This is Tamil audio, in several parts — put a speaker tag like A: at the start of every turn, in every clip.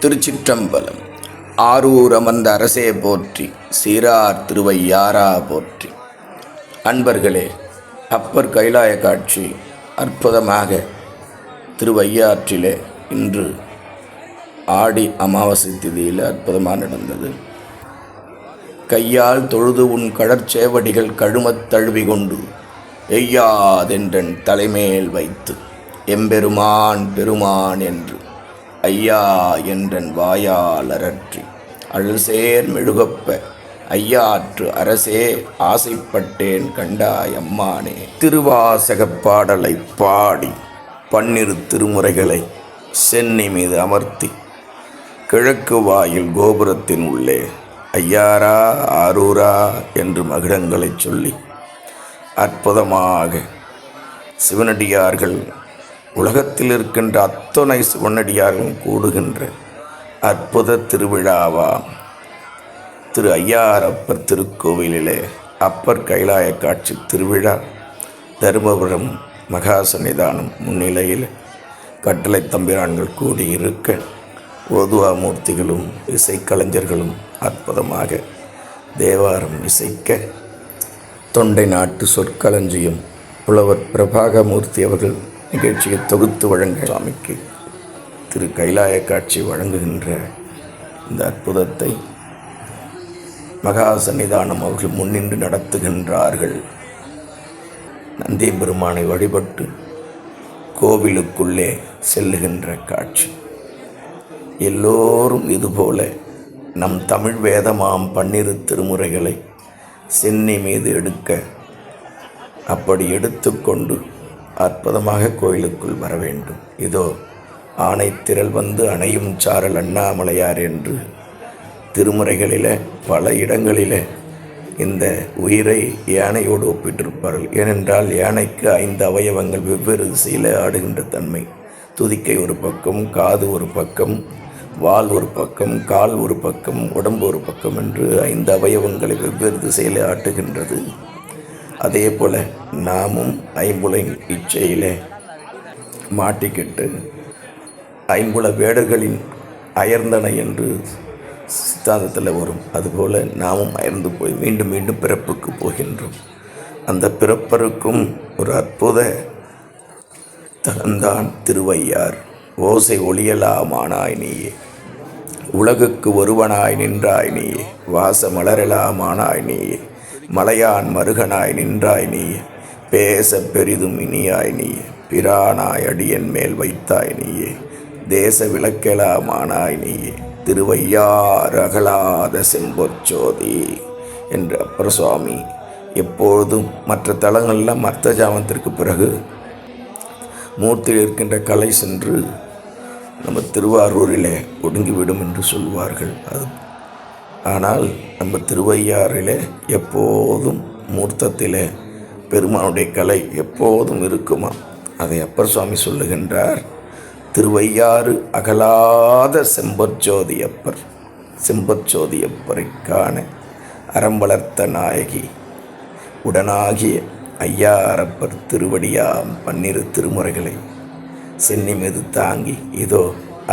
A: திருச்சிற்றம்பலம். ஆரூர் அமர்ந்த அரசே போற்றி, சீரார் திருவையாரா போற்றி. அன்பர்களே, அப்பர் கைலாய காட்சி அற்புதமாக திருவையாற்றிலே இன்று ஆடி அமாவாசை திதியில் அற்புதமாக நடந்தது. கையால் தொழுது உன் கடற்சேவடிகள் கழுமத் தழுவி கொண்டு எய்யாதென்றன் தலைமேல் வைத்து எம்பெருமான் பெருமான் என்று ஐயா என்றன் வாயால் அரற்றி அழுசேர் மெழுகப்ப ஐயாற்று அரசே ஆசைப்பட்டேன் கண்டாய் அம்மானே. திருவாசகப் பாடலை பாடி 12 திருமுறைகளை சென்னி மீது அமர்த்தி கிழக்கு வாயில் கோபுரத்தின் உள்ளே ஐயாரா ஆரூரா என்று மகிடங்களை சொல்லி அற்புதமாக சிவனடியார்கள், உலகத்தில் இருக்கின்ற அத்தனை சிவனடியார்களும் கூடுகின்ற அற்புத திருவிழாவாம் திரு ஐயாரப்பர் திருக்கோவிலிலே அப்பர் கைலாய காட்சி திருவிழா தருமபுரம் மகா சன்னிதானம் முன்னிலையில் கட்டளை தம்பிரான்கள் கூடியிருக்க ஓதுவா மூர்த்திகளும் இசைக்கலைஞர்களும் அற்புதமாக தேவாரம் இசைக்க தொண்டை நாட்டு சொற்களஞ்சியம் புலவர் பிரபாகமூர்த்தி அவர்கள் நிகழ்ச்சியை தொகுத்து வழங்க சுவாமிக்கு திரு கைலாய காட்சி வழங்குகின்ற இந்த அற்புதத்தை மகா சன்னிதானம் அவர்கள் முன்னின்று நடத்துகின்றார்கள். நந்தி பெருமானை வழிபட்டு கோவிலுக்குள்ளே செல்லுகின்ற காட்சி. எல்லோரும் இதுபோல நம் தமிழ் வேதமாம் 12 திருமுறைகளை சென்னி மீது எடுக்க, அப்படி எடுத்துக்கொண்டு அற்புதமாக கோயிலுக்குள் வர வேண்டும். இதோ ஆனைத்திரள் வந்து அணையும் சாரல் அண்ணாமலையார் என்று திருமுறைகளில் பல இடங்களில் இந்த உயிரை யானையோடு ஒப்பிட்டிருப்பார்கள். ஏனென்றால் யானைக்கு 5 அவயவங்கள் வெவ்வேறு திசையில் ஆடுகின்ற தன்மை. துதிக்கை ஒரு பக்கம், காது ஒரு பக்கம், வால் ஒரு பக்கம், கால் ஒரு பக்கம், உடம்பு ஒரு பக்கம் என்று 5 அவயவங்களை வெவ்வேறு திசையில் ஆட்டுகின்றது. அதே போல் நாமும் ஐம்புல இச்சையிலே மாட்டிக்கிட்டு ஐம்புல வேடர்களின் அயர்ந்தனை என்று சித்தாந்தத்தில் வரும். அதுபோல் நாமும் அயர்ந்து போய் மீண்டும் மீண்டும் பிறப்புக்கு போகின்றோம். அந்த பிறப்பருக்கும் ஒரு அற்புத தலந்தான் திருவையார். ஓசை ஒளியலாமானாய் நீயே, உலகுக்கு ஒருவனாய் நின்றாய் நீயே, வாச மலரலாமானாய் நீயே, மலையான் மருகனாய் நின்றாய் நீயே, பேச பெரிதும் இனியாய் நீயே, பிரானாய் அடியன் மேல் வைத்தாய் நீயே, தேச விளக்கெலாமானாய் நீயே, திருவையார் அகலாத செம்பொற்சோதி என்று அப்பர் சுவாமி எப்பொழுதும் மற்ற தலங்களில் மர்த்த ஜாமத்திற்கு பிறகு மூர்த்தியில் இருக்கின்ற கலை சென்று நம்ம திருவாரூரிலே ஒடுங்கிவிடும் என்று சொல்வார்கள். அது ஆனால் நம்ம திருவையாறிலே எப்போதும் மூர்த்தத்திலே பெருமானுடைய கலை எப்போதும் இருக்குமா. அதை அப்பர் சுவாமி சொல்லுகின்றார். திருவையாறு அகலாத செம்பொற்சோதி அப்பர், செம்பொற்சோதி அப்பரை காண அறம் வளர்த்த நாயகி உடனாகிய ஐயாரப்பர் திருவடியாம் 12 திருமுறைகளை சென்னி மீது தாங்கி இதோ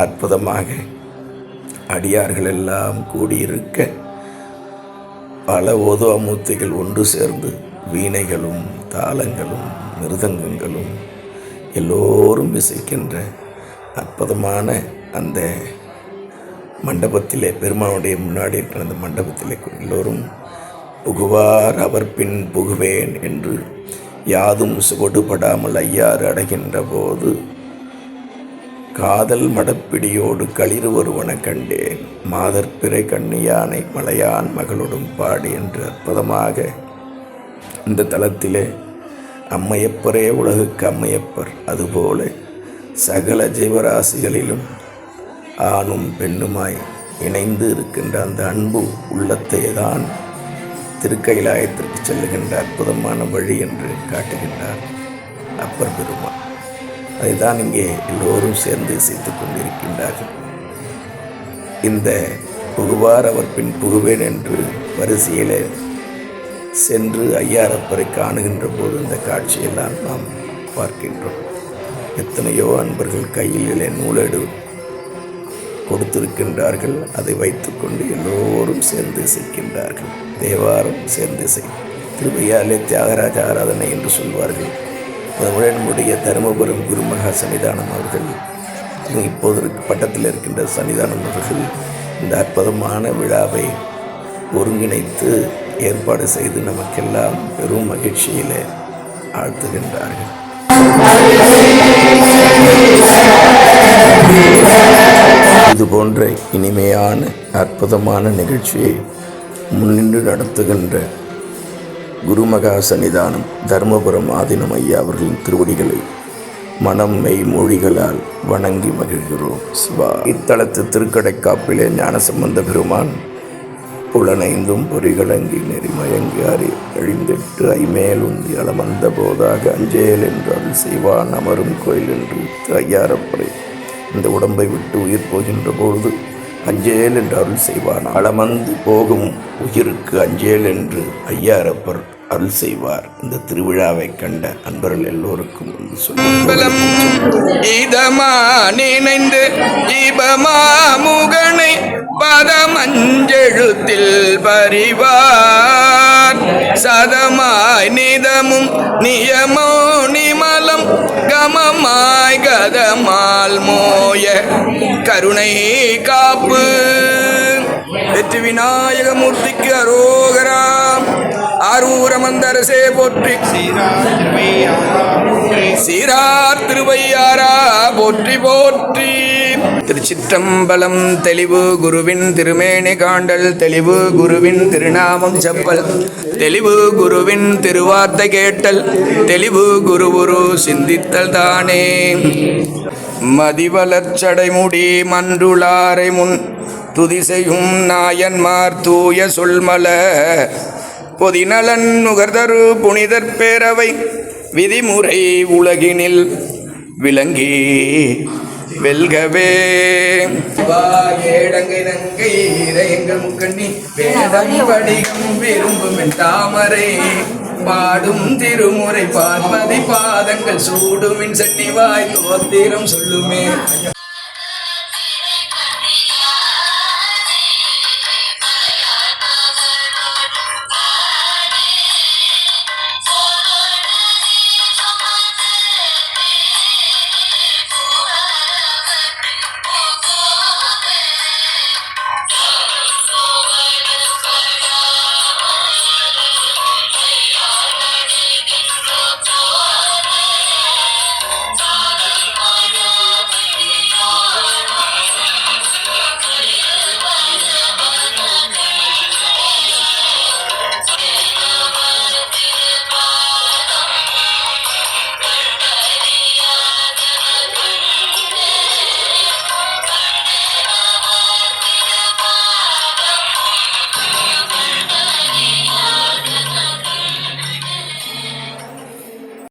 A: அற்புதமாக அடியார்கள் எல்லாம் கூடியிருக்க பல ஓதுவாமூர்த்திகள் ஒன்று சேர்ந்து வீணைகளும் தாளங்களும் மிருதங்கங்களும் எல்லோரும் இசைக்கின்ற அற்புதமான அந்த மண்டபத்திலே, பெருமானுடைய முன்னாடி இருக்கிற அந்த மண்டபத்திலே எல்லோரும் புகுவார் அவர் பின் புகுவேன் என்று யாதும் சுவடுபடாமல் ஐயாறு அடைகின்ற போது காதல் மடப்பிடியோடு களிறு ஒருவன கண்டேன், மாதற்பிறை கண்ணியானை மலையான் மகளோடும் பாடி என்று அற்புதமாக இந்த தலத்திலே அம்மையப்பரே உலகுக்கு அம்மையப்பர். அதுபோல சகல ஜீவராசிகளிலும் ஆணும் பெண்ணுமாய் இணைந்து இருக்கின்ற அந்த அன்பு உள்ளத்தை தான் திருக்கைலாயத்திற்கு செல்லுகின்ற அற்புதமான வழி என்று காட்டுகின்றார் அப்பர் பெருமான். அதைதான் இங்கே எல்லோரும் சேர்ந்து இசைத்து கொண்டிருக்கின்றார்கள். இந்த புகுவார் அவர் பின் புகுவேன் என்று வரிசையில் சென்று ஐயாரப்பரை காணுகின்ற போது இந்த காட்சியெல்லாம் நாம் பார்க்கின்றோம். எத்தனையோ அன்பர்கள் கையிலே நூலேடு கொடுத்திருக்கின்றார்கள். அதை வைத்துக்கொண்டு எல்லோரும் சேர்ந்து இசைக்கின்றார்கள். தேவாரம் சேர்ந்து இசை. திருவையாலே தியாகராஜ ஆராதனை என்று சொல்வார்கள். நம்முடைய தருமபுரம் குருமகா சன்னிதானம் அவர்கள், இப்போது பட்டத்தில் இருக்கின்ற சன்னிதானம் அவர்கள் இந்த அற்புதமான விழாவை ஒருங்கிணைத்து ஏற்பாடு செய்து நமக்கெல்லாம் பெரும் மகிழ்ச்சியில் ஆழ்த்துகின்றார்கள். இது போன்ற இனிமையான அற்புதமான நிகழ்ச்சியை முன்னின்று நடத்துகின்ற குருமகா சன்னிதானம் தர்மபுரம் ஆதீனம் ஐயா அவர்களின் திருவடிகளை மனம் மெய் மொழிகளால் வணங்கி மகிழ்கிறோம். சிவா. இத்தலத்து திருக்கடைக்காப்பிலே ஞானசம்பந்த பெருமான் புலனைந்தும் பொறிகளங்கி நெறிமயங்கி அழிந்திட்டு ஐமேல் உந்தி அளமந்த போதாக அஞ்சேல் என்று அருள் செய்வான் அமரும் கோயில் என்று ஐயாரப்பரை இந்த உடம்பை விட்டு உயிர் போகின்ற பொழுது அஞ்சேல் என்று அருள் செய்வான். அளமந்து போகும் உயிருக்கு அஞ்சேல் என்று ஐயாரப்பர் அருள் செய்வார். இந்த திருவிழாவை கண்ட அன்பர்கள் எல்லோருக்கும்
B: நினைந்து இபமா முகனை பதமஞ்செழுத்தில் பரிவார் சதமாய் நிதமும் நியமோ நிமலம் கமமாய் கதமால் மோய கருணை காப்பு. வெற்றி விநாயகமூர்த்திக்கு அரோகரா. ஆரூரமந்தரசே போற்றி. சீரார் திருவையாரா போற்றி போற்றி. திருச்சிற்றம்பலம். தெளிவு குருவின் திருமேனி காண்டல், தெளிவு குருவின் திருநாமம் செப்பல், தெளிவு குருவின் திருவார்த்தை கேட்டல், தெளிவு குரு சிந்தித்தல் தானே. மதிவளர்ச்சடைமுடி மன்றுளாரை முன் துதிசெய்யும் நாயன்மார் தூய சொல்மல பொதிநலன் நுகர்தரு புனிதர் பேரவை விதிமுறை உலகினில் விளங்கி வெல்கவே. ஏடங்கை நங்கை இறையங்கள் முக்கண்ணி வேதம் வடிகம் விரும்பும் தாமரை பாடும் திருமுறை பார்ப்பதி பாதங்கள் சூடுமின் சென்னிவாய் தோத்திரம் சொல்லுமே.